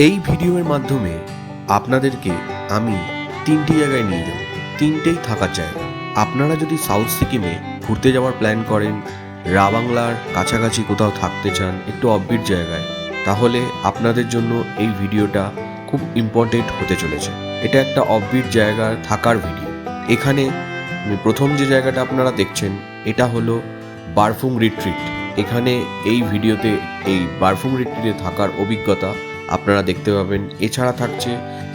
এই ভিডিওর মাধ্যমে আপনাদেরকে আমি তিনটি জায়গায় নিয়ে যাব, তিনটেই থাকার জায়গা। আপনারা যদি সাউথ সিকিমে ঘুরতে যাওয়ার প্ল্যান করেন, রাবাংলার কাছাকাছি কোথাও থাকতে চান একটু অফবিট জায়গায়, তাহলে আপনাদের জন্য এই ভিডিওটা খুব ইম্পর্টেন্ট হতে চলেছে। এটা একটা অফবিট জায়গার থাকার ভিডিও। এখানে প্রথম যে জায়গাটা আপনারা দেখছেন এটা হলো বারফুং রিট্রিট। এখানে এই ভিডিওতে এই বারফুং রিট্রিটে থাকার অভিজ্ঞতা আপনারা দেখতে পাবেন। এছাড়া থাকছে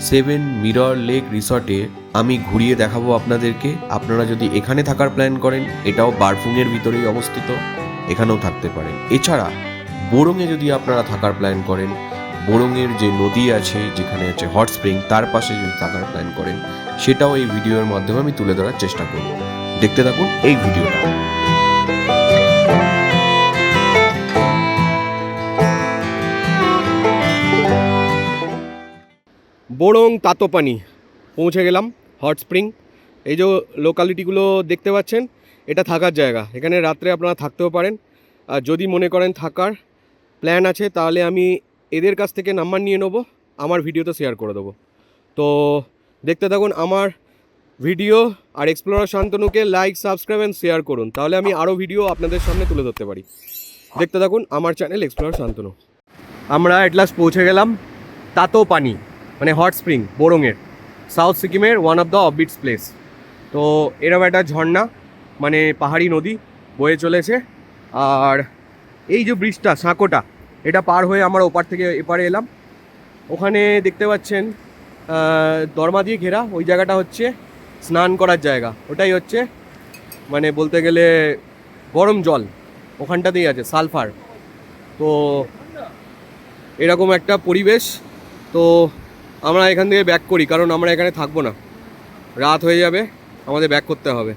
7 মিরর লেক রিসর্টে আমি ঘুরিয়ে দেখাবো আপনাদেরকে। আপনারা যদি এখানে থাকার প্ল্যান করেন, এটাও বারফুংয়ের ভিতরেই অবস্থিত, এখানেও থাকতে পারেন। এছাড়া বোরোংয়ে যদি আপনারা থাকার প্ল্যান করেন, বোরোংয়ের যে নদী আছে যেখানে আছে হট স্প্রিং, তার পাশে যদি থাকার প্ল্যান করেন, সেটাও এই ভিডিওর মাধ্যমে আমি তুলে ধরার চেষ্টা করব। দেখতে থাকুন এই ভিডিওটা। বোরোং তাতোপানি পৌঁছে গেলাম, হট স্প্রিং। এই যে লোকালিটিগুলো দেখতে পাচ্ছেন, এটা থাকার জায়গা। এখানে রাত্রে আপনারা থাকতেও পারেন। আর যদি মনে করেন থাকার প্ল্যান আছে, তাহলে আমি এদের কাছ থেকে নাম্বার নিয়ে নেবো, আমার ভিডিওতে শেয়ার করে দেবো। তো দেখতে থাকুন আমার ভিডিও। আর এক্সপ্লোরার শান্তনুকে লাইক, সাবস্ক্রাইব অ্যান্ড শেয়ার করুন, তাহলে আমি আরও ভিডিও আপনাদের সামনে তুলে ধরতে পারি। দেখতে থাকুন আমার চ্যানেল এক্সপ্লোরার শান্তনু। আমরা এট লাস্ট পৌঁছে গেলাম তাতোপানি, মানে হট স্প্রিং, বোরোংয়ের সাউথ সিকিমের ওয়ান অফ দ্য অফবিটস প্লেস। তো এরকম একটা ঝর্ণা, মানে পাহাড়ি নদী বয়ে চলেছে। আর এই যে ব্রিজটা, সাঁকোটা, এটা পার হয়ে আমরা ওপার থেকে এপারে এলাম। ওখানে দেখতে পাচ্ছেন দরমা দিয়ে ঘেরা, ওই জায়গাটা হচ্ছে স্নান করার জায়গা। ওটাই হচ্ছে মানে বলতে গেলে গরম জল ওখানটাতেই আছে, সালফার। তো এরকম একটা পরিবেশ। তো আমরা এখান থেকে ব্যাক করি, কারণ আমরা এখানে থাকবো না, রাত হয়ে যাবে, আমাদের ব্যাক করতে হবে।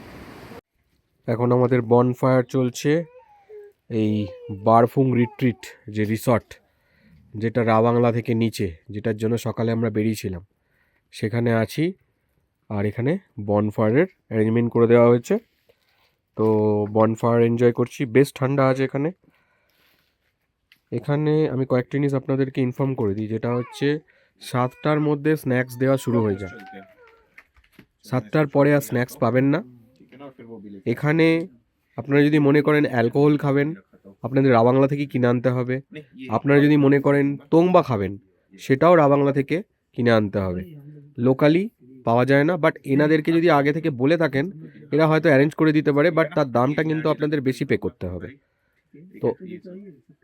এখন আমাদের বনফায়ার চলছে এই বারফুং রিট্রিট যে রিসর্ট, যেটা রাবাংলা থেকে নিচে, যেটার জন্য সকালে আমরা বেরিয়েছিলাম, সেখানে আছি। আর এখানে বনফায়ারের অ্যারেঞ্জমেন্ট করে দেওয়া হয়েছে। তো বনফায়ার এনজয় করছি, বেশ ঠান্ডা আছে এখানে। এখানে আমি কয়েকটা জিনিস আপনাদেরকে ইনফর্ম করে দিই, যেটা হচ্ছে 7টার মধ্যে স্ন্যাক্স দেওয়া শুরু হয়ে যায়। 7টার পরে আর স্ন্যাক্স পাবেন না। এখানে আপনারা যদি মনে করেন অ্যালকোহল খাবেন, আপনাদের রাবাংলা থেকে কিনে আনতে হবে। আপনারা যদি মনে করেন তোংবা খাবেন, সেটাও রাবাংলা থেকে কিনে আনতে হবে, লোকালি পাওয়া যায় না। বাট এনাদেরকে যদি আগে থেকে বলে থাকেন, এরা হয়তো অ্যারেঞ্জ করে দিতে পারে, বাট তার দামটা কিন্তু আপনাদের বেশি পে করতে হবে। তো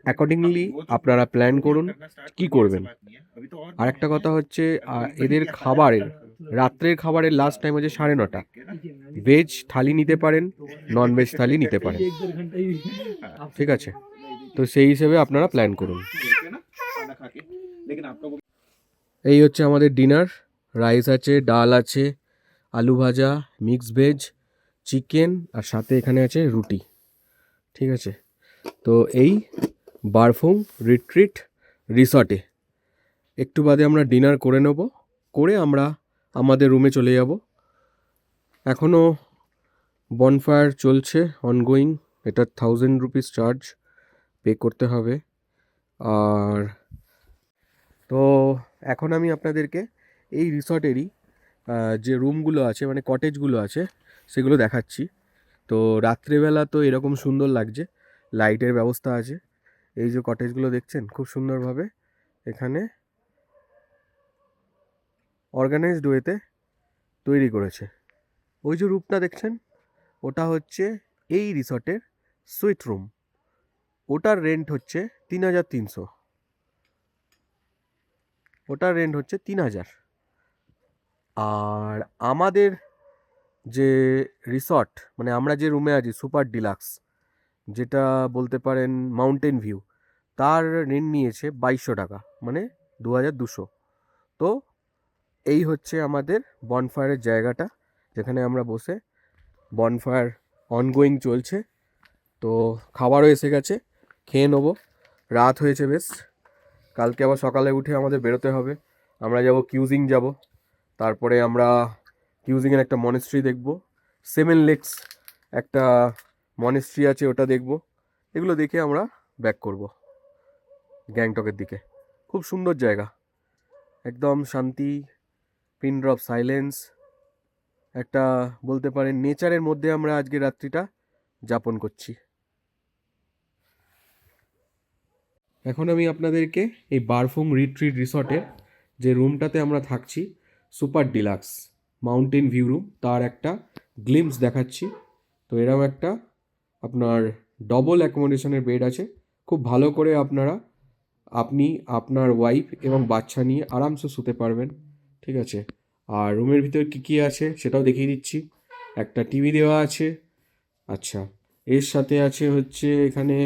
অ্যাকর্ডিংলি আপনারা প্ল্যান করুন কি করবেন। আর একটা কথা হচ্ছে, এদের খাবারের, রাত্রের খাবারের লাস্ট টাইম হচ্ছে 9:30। ভেজ থালি নিতে পারেন, নন ভেজ থালি নিতে পারেন, ঠিক আছে? তো সেই হিসেবে আপনারা প্ল্যান করুন। এই হচ্ছে আমাদের ডিনার। রাইস আছে, ডাল আছে, আলু ভাজা, মিক্স ভেজ, চিকেন, আর সাথে এখানে আছে রুটি, ঠিক আছে? তো এই বারফুং রিট্রিট রিসর্টে একটু বাদে আমরা ডিনার করে নেব, করে আমরা আমাদের রুমে চলে যাব। এখনও বনফায়ার চলছে, অনগোয়িং। এটা 1000 রুপিস চার্জ পে করতে হবে। আর তো এখন আমি আপনাদেরকে এই রিসর্টেরই যে রুমগুলো আছে, মানে কটেজগুলো আছে, সেগুলো দেখাচ্ছি। তো রাত্রেবেলা তো এরকম সুন্দর লাগছে, লাইটের ব্যবস্থা আছে। এই যে কটেজগুলো দেখছেন, খুব সুন্দরভাবে এখানে অর্গানাইজড ওয়েতে তৈরি করেছে। ওই যে রুমটা দেখছেন, ওটা হচ্ছে এই রিসর্টের সুইট রুম। ওটার রেন্ট হচ্ছে 3300, ওটার রেন্ট হচ্ছে 3000। আর আমাদের যে রিসর্ট, মানে আমরা যে রুমে আছি, সুপার ডিলাক্স, যেটা বলতে পারেন মাউন্টেন ভিউ, তার রেন্ট নিয়েছে 2200 টাকা, মানে 2200। তো এই হচ্ছে আমাদের বনফায়ারের জায়গাটা, যেখানে আমরা বসে, বনফায়ার অনগোয়িং চলছে। তো খাবারও এসে গেছে, খেয়ে নেবো। রাত হয়েছে বেশ, কালকে আবার সকালে উঠে আমাদের বেরোতে হবে। আমরা যাব কিউজিং যাব, তারপরে আমরা কিউজিংয়ের একটা মনেস্ট্রি দেখব, 7 লেকস একটা মনেস্ট্রি আছে, ওটা দেখব। এগুলো দেখে আমরা ব্যাক করব গ্যাংটকের দিকে। খুব সুন্দর জায়গা, একদম শান্তি, পিন ড্রপ সাইলেন্স, একটা বলতে পারেন নেচারের মধ্যে আমরা আজকে রাত্রিটা যাপন করছি। এখন আমি আপনাদেরকে এই বারফুং রিট্রিট রিসর্টের যে রুমটাতে আমরা থাকছি, super deluxe mountain view room, তার একটা গ্লিমস দেখাচ্ছি। তো এরকম একটা আপনার ডবল অ্যাকোমোডেশনের বেড আছে, খুব ভালো করে আপনি আপনার ওয়াইফ এবং বাচ্চা নিয়ে আরামসে শুতে পারবেন, ঠিক আছে। আর রুমের ভিতরে কী কী আছে সেটাও দেখিয়ে দিচ্ছি। একটা টিভি দেওয়া আছে, আচ্ছা। এর সাথে আছে হচ্ছে এখানে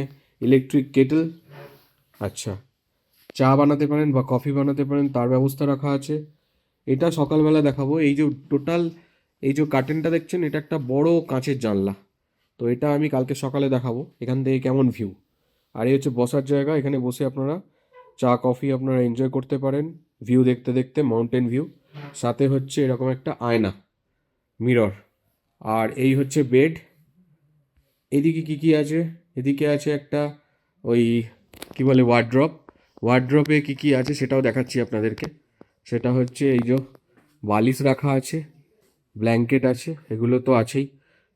ইলেকট্রিক কেটল, আচ্ছা। চা বানাতে পারেন বা কফি বানাতে পারেন তার ব্যবস্থা রাখা আছে। এটা সকালবেলা দেখাবো। এই যে টোটাল এই যে কার্টেনটা দেখছেন, এটা একটা বড় কাঁচের জানলা। তো এটা আমি কালকে সকালে দেখাবো এখান থেকে কেমন ভিউ। আর এই হচ্ছে বসার জায়গা, এখানে বসে আপনারা চা কফি আপনারা এনজয় করতে পারেন ভিউ দেখতে দেখতে, মাউন্টেন ভিউ। সাথে হচ্ছে এরকম একটা আয়না, মিরর। আর এই হচ্ছে বেড। এদিকে কি কি আছে, এদিকে আছে একটা ওই কি বলে ওয়ার্ড্রপ। ওয়ার্ড্রপে কি কি আছে সেটাও দেখাচ্ছি আপনাদেরকে। সেটা হচ্ছে এই যে বালিশ রাখা আছে, ব্ল্যাঙ্কেট আছে, এগুলো তো আছেই।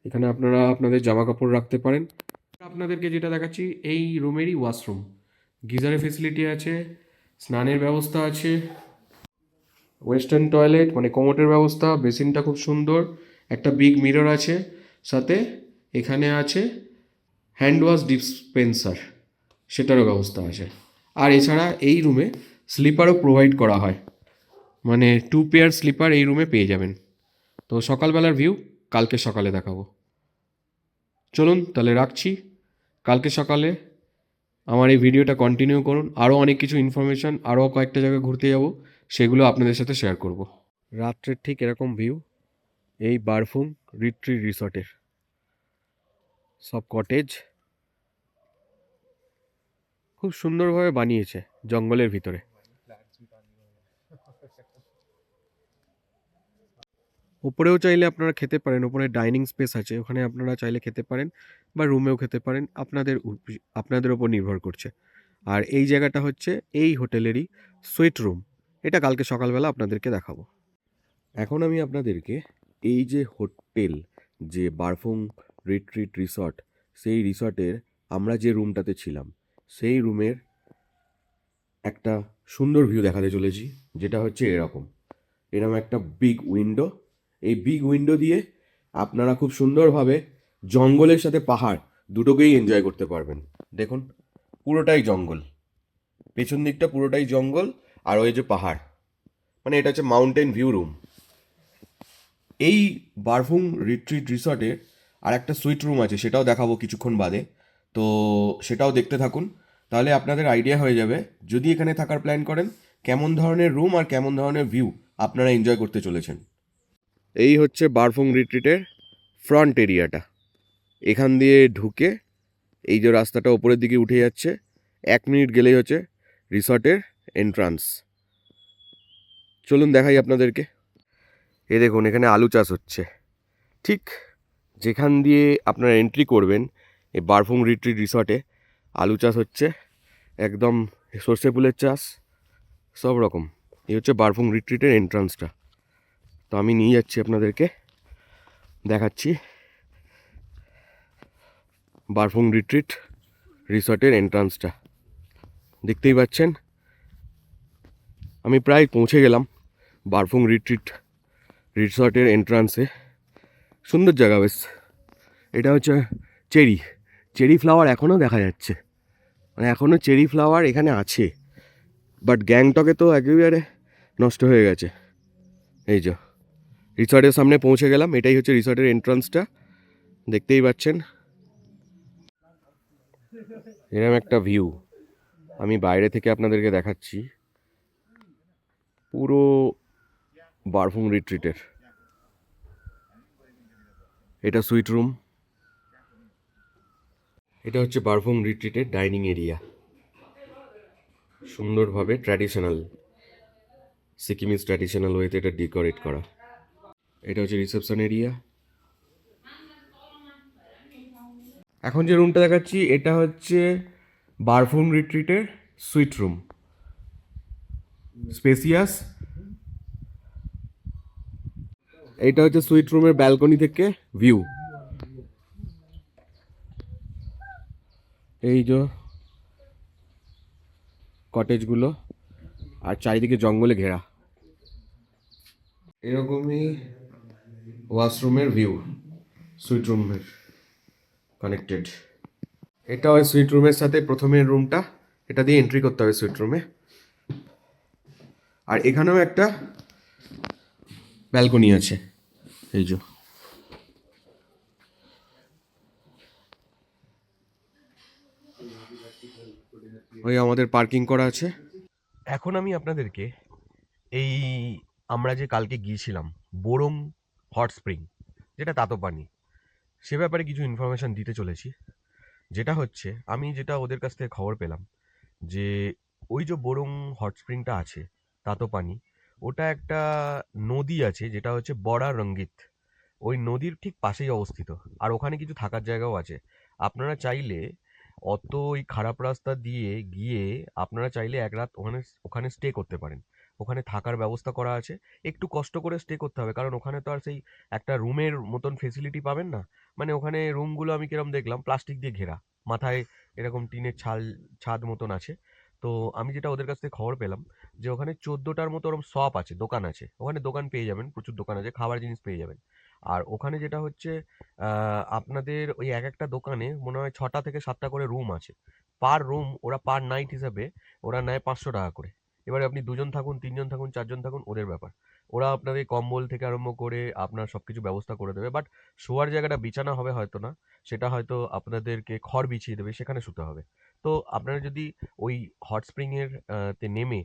এখানে আপনারা আপনাদের জামা কাপড় রাখতে পারেন। আপনাদেরকে যেটা দেখাচ্ছি এই রুমেরই ওয়াশরুম, গিজারের ফেসিলিটি আছে, স্নানের ব্যবস্থা আছে, ওয়েস্টার্ন টয়লেট মানে কোমোটের ব্যবস্থা, বেসিনটা খুব সুন্দর, একটা বিগ মিরর আছে, সাথে এখানে আছে হ্যান্ড ওয়াশ ডিসপেন্সার, সেটারও ব্যবস্থা আছে। আর এছাড়া এই রুমে স্লিপারও প্রোভাইড করা হয়, মানে 2 পেয়ার স্লিপার এই রুমে পেয়ে যাবেন। তো সকালবেলার ভিউ কালকে সকালে দেখাবো। চলুন তাহলে রাখছি, কালকে সকালে আমার এই ভিডিওটা কন্টিনিউ করুন। আরও অনেক কিছু ইনফরমেশান, আরও কয়েকটা জায়গায় ঘুরতে যাব, সেগুলো আপনাদের সাথে শেয়ার করব। রাত্রের ঠিক এরকম ভিউ এই বারফুং রিট্রিট রিসর্টের। সব কটেজ খুব সুন্দরভাবে বানিয়েছে জঙ্গলের ভিতরে। ওপরেও চাইলে আপনারা খেতে পারেন, ওপরে ডাইনিং স্পেস আছে, ওখানে আপনারা চাইলে খেতে পারেন বা রুমেও খেতে পারেন, আপনাদের ওপর নির্ভর করছে। আর এই জায়গাটা হচ্ছে এই হোটেলেরই সুইট রুম, এটা কালকে সকালবেলা আপনাদেরকে দেখাবো। এখন আমি আপনাদেরকে এই যে হোটেল, যে বারফুং রিট্রিট রিসর্ট, সেই রিসর্টের আমরা যে রুমটাতে ছিলাম সেই রুমের একটা সুন্দর ভিউ দেখাতে চলেছি, যেটা হচ্ছে এরকম একটা বিগ উইন্ডো। এই বিগ উইন্ডো দিয়ে আপনারা খুব সুন্দরভাবে জঙ্গলের সাথে পাহাড় দুটোকেই এনজয় করতে পারবেন। দেখুন পুরোটাই জঙ্গল, পেছন দিকটা পুরোটাই জঙ্গল, আর ওই যে পাহাড়, মানে এটা হচ্ছে মাউন্টেন ভিউ রুম। এই বারফুং রিট্রিট রিসর্টে আর একটা সুইট রুম আছে, সেটাও দেখাবো কিছুক্ষণ বাদে। তো সেটাও দেখতে থাকুন, তাহলে আপনাদের আইডিয়া হয়ে যাবে যদি এখানে থাকার প্ল্যান করেন কেমন ধরনের রুম আর কেমন ধরনের ভিউ আপনারা এনজয় করতে চলেছেন। এই হচ্ছে বারফুং রিট্রিটের ফ্রন্ট এরিয়াটা। এখান দিয়ে ঢুকে এই যে রাস্তাটা ওপরের দিকে উঠে যাচ্ছে, 1 মিনিট গেলেই হচ্ছে রিসর্টের এন্ট্রান্স। চলুন দেখাই আপনাদেরকে। এ দেখুন এখানে আলু চাষ হচ্ছে, ঠিক যেখান দিয়ে আপনারা এন্ট্রি করবেন এই বারফুং রিট্রিট রিসর্টে আলু চাষ হচ্ছে, একদম সর্ষে ফুলের চাষ, সব রকম। এই হচ্ছে বারফুং রিট্রিটের এন্ট্রান্সটা। তো আমি নিয়ে যাচ্ছি আপনাদেরকে, দেখাচ্ছি বারফুং রিট্রিট রিসর্টের এন্ট্রান্সটা। দেখতেই পাচ্ছেন আমি প্রায় পৌঁছে গেলাম বারফুং রিসর্টের এন্ট্রান্সে। সুন্দর জায়গা বেশ। এটা হচ্ছে চেরি ফ্লাওয়ার এখনও দেখা যাচ্ছে, মানে এখনও চেরি ফ্লাওয়ার এখানে আছে, বাট গ্যাংটকে তো একেবারে নষ্ট হয়ে গেছে। এই যে রিসর্টের সামনে পৌঁছে গেলাম, এটাই হচ্ছে রিসর্টের এন্ট্রান্সটা, দেখতেই পাচ্ছেন এরকম একটা ভিউ। আমি বাইরে থেকে আপনাদেরকে দেখাচ্ছি পুরো বারফুং রিট্রিটের। এটা সুইট রুম, এটা হচ্ছে বারফুং রিট্রিটের ডাইনিং এরিয়া, সুন্দরভাবে ট্র্যাডিশনাল সিকিমিজ ট্র্যাডিশনাল ওয়েতে এটা ডেকোরেট করা। এটা হচ্ছে রিসেপশন এরিয়া। এখন যে রুমটা দেখাচ্ছি এটা হচ্ছে বারফুং রিট্রিটের সুইট রুম। স্পেসিয়াস। এইটা হচ্ছে সুইট রুমের ব্যালকনি থেকে ভিউ। এই যে কটেজগুলো আর চারিদিকে জঙ্গলে ঘেরা। এরকমই ওয়াশরুমের ভিউ, সুইট রুমের কানেক্টেড। এটা ওই সুইট রুমের সাথে প্রথমের রুমটা, এটা দিয়ে এন্ট্রি করতে হবে সুইট রুমে। আর এখানেও একটা ব্যালকনি আছে, এই যে। ওই আমাদের পার্কিং করা আছে। এখন আমি আপনাদেরকে এই আমরা যে কালকে গিয়েছিলাম বোরং হট স্প্রিং, যেটা তাতোপানি, সে ব্যাপারে কিছু ইনফরমেশান দিতে চলেছি। যেটা হচ্ছে, আমি যেটা ওদের কাছ থেকে খবর পেলাম যে ওই যে বোরং হট স্প্রিংটা আছে তাতোপানি, ওটা একটা নদী আছে যেটা হচ্ছে বড়া রঙ্গিত, ওই নদীর ঠিক পাশেই অবস্থিত। আর ওখানে কিছু থাকার জায়গাও আছে। আপনারা চাইলে অত ওই খারাপ রাস্তা দিয়ে গিয়ে আপনারা চাইলে এক রাত ওখানে ওখানে স্টে করতে পারেন। ওখানে থাকার ব্যবস্থা করা আছে। একটু কষ্ট করে স্টে করতে হবে, কারণ ওখানে তো আর সেই একটা রুমের মতন ফেসিলিটি পাবেন না। মানে ওখানে রুমগুলো আমি কিরম দেখলাম, প্লাস্টিক দিয়ে ঘেরা, মাথায় এরকম টিনের ছাদ মতন আছে। তো আমি যেটা ওদের কাছ থেকে খবর পেলাম যে ওখানে 14টার মতো ওরকম শপ আছে, দোকান আছে। ওখানে দোকান পেয়ে যাবেন, প্রচুর দোকান আছে, খাবার জিনিস পেয়ে যাবেন। আর ওখানে যেটা হচ্ছে, আপনাদের ওই এক একটা দোকানে মনে হয় 6টা থেকে 7টা করে রুম আছে। পার রুম ওরা পার নাইট হিসাবে ওরা নেয় 500 টাকা করে। এবারে আপনি 2জন থাকুন, 3জন থাকুন, 4জন থাকুন, ওদের ব্যাপার। ওরা আপনাদের কম্বল থেকে আরম্ভ করে আপনার সব কিছু ব্যবস্থা করে দেবে। বাট শোয়ার জায়গাটা বিছানা হবে হয়তো না, সেটা হয়তো আপনাদেরকে খড় বিছিয়ে দেবে, সেখানে শুতে হবে। তো আপনারা যদি ওই হট স্প্রিংয়ের তে নেমে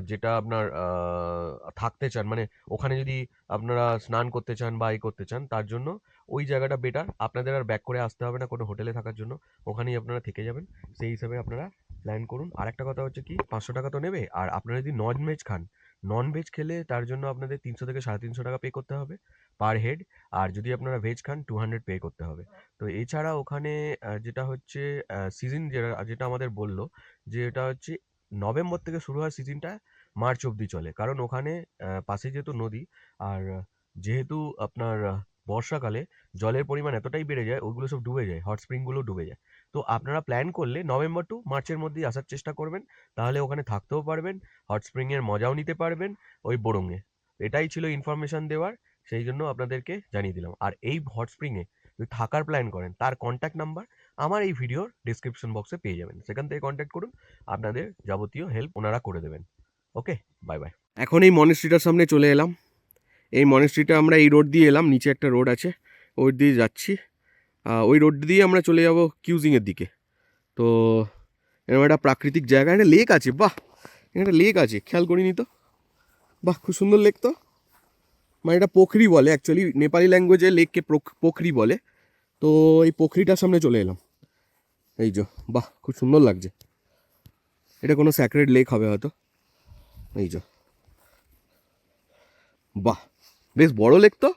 যেটা আপনার থাকতে চান, মানে ওখানে যদি আপনারা স্নান করতে চান বা করতে চান, তার জন্য ওই জায়গাটা বেটার। আপনাদের আর ব্যাক করে আসতে হবে না কোনো হোটেলে থাকার জন্য, ওখানেই আপনারা থেকে যাবেন। সেই হিসাবে আপনারা প্ল্যান করুন। আরেকটা কথা হচ্ছে কি, 500 টাকা তো নেবে। আর আপনারা যদি নন ভেজ খান, নন ভেজ খেলে তার জন্য আপনাদের 300 থেকে 350 টাকা পে করতে হবে পার হেড। আর যদি আপনারা ভেজ খান 200 পে করতে হবে। তো এছাড়া ওখানে যেটা হচ্ছে সিজন, যেটা যেটা আমাদের বললো যে এটা হচ্ছে নভেম্বর থেকে শুরু হয় সিজনটা, মার্চ অবধি চলে। কারণ ওখানে পাশে যেহেতু নদী, আর যেহেতু আপনার বর্ষাকালে জলের পরিমাণ এতটাই বেড়ে যায়, ওইগুলো সব ডুবে যায়, হট স্প্রিংগুলো ডুবে যায়। তো আপনারা প্ল্যান করলে নভেম্বর টু মার্চের মধ্যেই আসার চেষ্টা করবেন, তাহলে ওখানে থাকতেও পারবেন, হট স্প্রিংয়ের মজাও নিতে পারবেন ওই বোরঙে। এটাই ছিল ইনফরমেশন দেওয়ার, সেই জন্য আপনাদেরকে জানিয়ে দিলাম। আর এই হট স্প্রিংয়ে যদি থাকার প্ল্যান করেন, তার কন্ট্যাক্ট নাম্বার আমার এই ভিডিওর ডিসক্রিপশন বক্সে পেয়ে যাবেন, সেখান থেকে কন্ট্যাক্ট করুন, আপনাদের যাবতীয় হেল্প ওনারা করে দেবেন। ওকে, বাই বাই। এখন এই মনেস্ট্রিটার সামনে চলে এলাম। এই মনেস্ট্রিটা আমরা এই রোড দিয়ে এলাম, নিচে একটা রোড আছে, ওই দিয়ে যাচ্ছি। ওই রোড দিয়ে আমরা চলে যাব কিউজিংয়ের দিকে। তো এরকম একটা প্রাকৃতিক জায়গা, একটা লেক আছে, বাহ, একটা লেক আছে, খেয়াল করিনি তো। বাহ, খুব সুন্দর লেক তো। মানে এটা পোখরি বলে, অ্যাকচুয়ালি নেপালি ল্যাঙ্গুয়েজে লেককে পোখরি বলে। তো এই পোখরিটার সামনে চলে এলাম, এই যে। বাহ, খুব সুন্দর লাগছে। এটা কোনো স্যাক্রেড লেক হবে হয়তো, এই যে। বাহ, বেশ বড় লেক তো।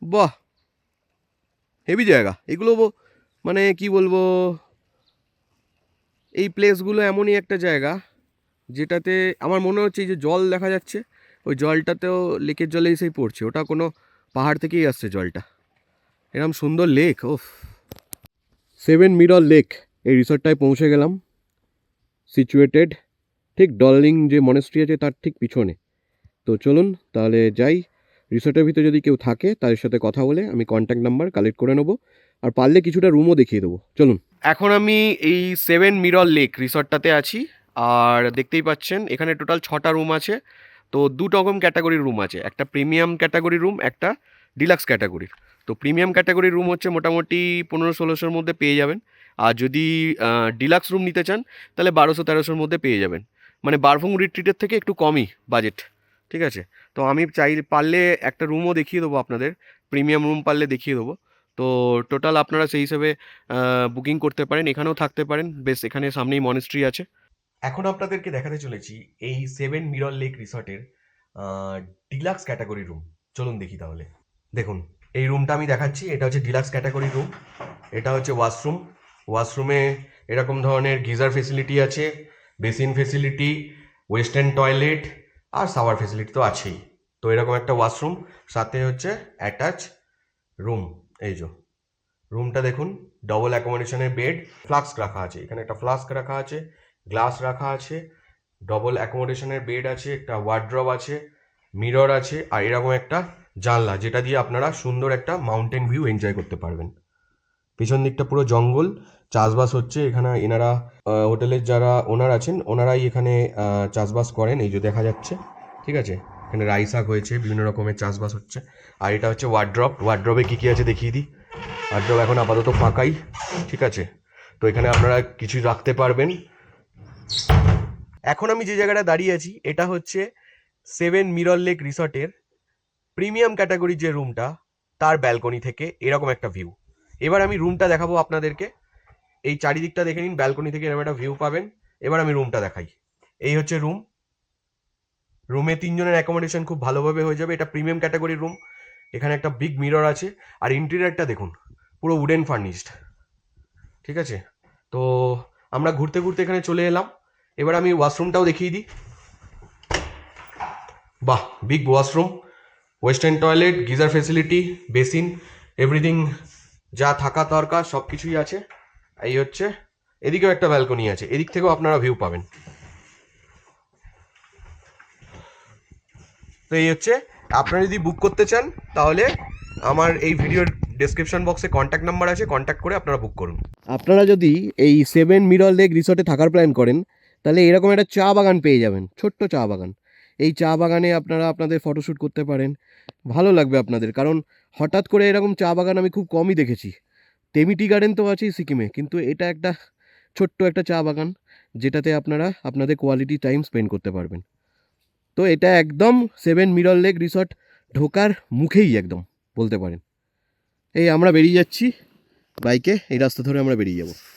বাহ, হেভি জায়গা এগুলো। মানে কি বলবো, এই প্লেসগুলো এমনই একটা জায়গা যেটাতে আমার মনে হচ্ছে এই যে জল দেখা যাচ্ছে, ওই জলটাতেও লেকের জলে এসেই পড়ছে, ওটা কোনো পাহাড় থেকেই আসছে জলটা। এরকম সুন্দর লেক, ওফ। 7 মিরর লেক, এই রিসর্টটায় পৌঁছে গেলাম। সিচুয়েটেড ঠিক ডললিং যে মনেস্ট্রি আছে তার ঠিক পিছনে। তো চলুন তাহলে যাই। রিসর্টের ভিতরে যদি কেউ থাকে তাদের সাথে কথা বলে আমি কন্ট্যাক্ট নাম্বার কালেক্ট করে নেবো, আর পারলে কিছুটা রুমও দেখিয়ে দেবো। চলুন। এখন আমি এই 7 মিরর লেক রিসর্টটাতে আছি। আর দেখতেই পাচ্ছেন এখানে টোটাল 6টা রুম আছে। তো 2 রকম ক্যাটাগরির রুম আছে, একটা প্রিমিয়াম ক্যাটাগরির রুম, একটা ডিলাক্স ক্যাটাগরির। তো প্রিমিয়াম ক্যাটাগরির রুম হচ্ছে মোটামুটি 1500-1600-র মধ্যে পেয়ে যাবেন। আর যদি ডিলাক্স রুম নিতে চান তাহলে 1200-1300-র মধ্যে পেয়ে যাবেন। মানে বারভুং রিট্রিটের থেকে একটু কমই বাজেট, ঠিক আছে। তো আমি পারলে একটা রুমও দেখিয়ে দেবো আপনাদের, প্রিমিয়াম রুম পারলে দেখিয়ে দেবো। তো টোটাল আপনারা সেই হিসেবে বুকিং করতে পারেন, এখানেও থাকতে পারেন। বেশ, এখানে সামনেই মনেস্ট্রি আছে। এখন আপনাদেরকে দেখাতে চলেছি এই 7 মিরর লেক রিসর্টের ডিলাক্স ক্যাটাগরি রুম। চলুন দেখি তাহলে। দেখুন, এই রুমটা আমি দেখাচ্ছি, এটা হচ্ছে ডিলাক্স ক্যাটাগরি রুম। এটা হচ্ছে ওয়াশরুমে এরকম ধরনের গিজার ফেসিলিটি আছে, বেসিন ফেসিলিটি, ওয়েস্টার্ন টয়লেট আর শাওয়ার ফেসিলিটি তো আছেই। তো এরকম একটা ওয়াশরুম, সাথে হচ্ছে অ্যাটাচ রুম। এই যে রুমটা দেখুন, ডবল অ্যাকোমোডেশনের বেড, ফ্লাস্ক রাখা আছে, এখানে একটা ফ্লাস্ক রাখা আছে, গ্লাস রাখা আছে, ডবল অ্যাকোমোডেশনের বেড আছে, একটা ওয়ার্ড্রব আছে, মিরর আছে, আর এরকম একটা জানলা যেটা দিয়ে আপনারা সুন্দর একটা মাউন্টেন ভিউ এনজয় করতে পারবেন। পিছন দিকটা পুরো জঙ্গল, চাষবাস হচ্ছে এখানে। এনারা হোটেলের যারা ওনার আছেন ওনারাই এখানে চাষবাস করেন, এই যে দেখা যাচ্ছে, ঠিক আছে। এখানে রাই শাক হয়েছে, বিভিন্ন রকমের চাষবাস হচ্ছে। আর এটা হচ্ছে ওয়ার্ড্রব, ওয়ার্ড্রবে কী কী আছে দেখিয়ে দিই। ওয়ার্ড্রব এখন আপাতত ফাঁকাই, ঠিক আছে। তো এখানে আপনারা কিছু রাখতে পারবেন। এখন আমি যে জায়গাটা দাঁড়িয়ে আছি এটা হচ্ছে 7 মিরর লেক রিসর্টের প্রিমিয়াম ক্যাটাগরির যে রুমটা, তার ব্যালকনি থেকে এরকম একটা ভিউ। এবার আমি রুমটা দেখাবো আপনাদেরকে। এই চারিদিকটা দেখে নিন, ব্যালকনি থেকে এরকম একটা ভিউ পাবেন। এবার আমি রুমটা দেখাই। এই হচ্ছে রুম। রুমে 3 জনের অ্যাকোমোডেশন খুব ভালোভাবে হয়ে যাবে। এটা প্রিমিয়াম ক্যাটাগরির রুম। এখানে একটা বিগ মিরর আছে, আর ইন্টেরিয়রটা দেখুন, পুরো উডেন ফার্নিশড, ঠিক আছে। তো আমরা ঘুরতে ঘুরতে এখানে চলে এলাম। এবার আমি ওয়াশরুমটাও দেখিয়ে দিই। বাহ, big washroom, western toilet, geyser facility, basin, everything যা থাকা দরকার সব কিছুই আছে। এই হচ্ছে, এদিকেও একটা ব্যালকনি আছে, এদিক থেকেও আপনারা ভিউ পাবেন। তো এই হচ্ছে, আপনারা যদি বুক করতে চান তাহলে আমার এই ভিডিওর ডেসক্রিপশন বক্সে কন্ট্যাক্ট নাম্বার আছে, কন্ট্যাক্ট করে আপনারা বুক করুন। আপনারা যদি এই 7 মিরর লেক রিসর্টে থাকার প্ল্যান করেন তাহলে এরকম একটা চা বাগান পেয়ে যাবেন, ছোট্ট চা বাগান। এই চা বাগানে আপনারা আপনাদের ফটোশ্যুট করতে পারেন, ভালো লাগবে আপনাদের। কারণ হঠাৎ করে এরকম চা বাগান আমি খুব কমই দেখেছি। টেমি টি গার্ডেন তো আছেই সিকিমে, কিন্তু এটা একটা ছোট্ট একটা চা বাগান যেটাতে আপনারা আপনাদের কোয়ালিটি টাইম স্পেন্ড করতে পারবেন। তো এটা একদম 7 মিরর লেক রিসর্ট ঢোকার মুখেই একদম বলতে পারেন। এই আমরা বেরিয়ে যাচ্ছি বাইকে, এই রাস্তা ধরে আমরা বেরিয়ে যাব।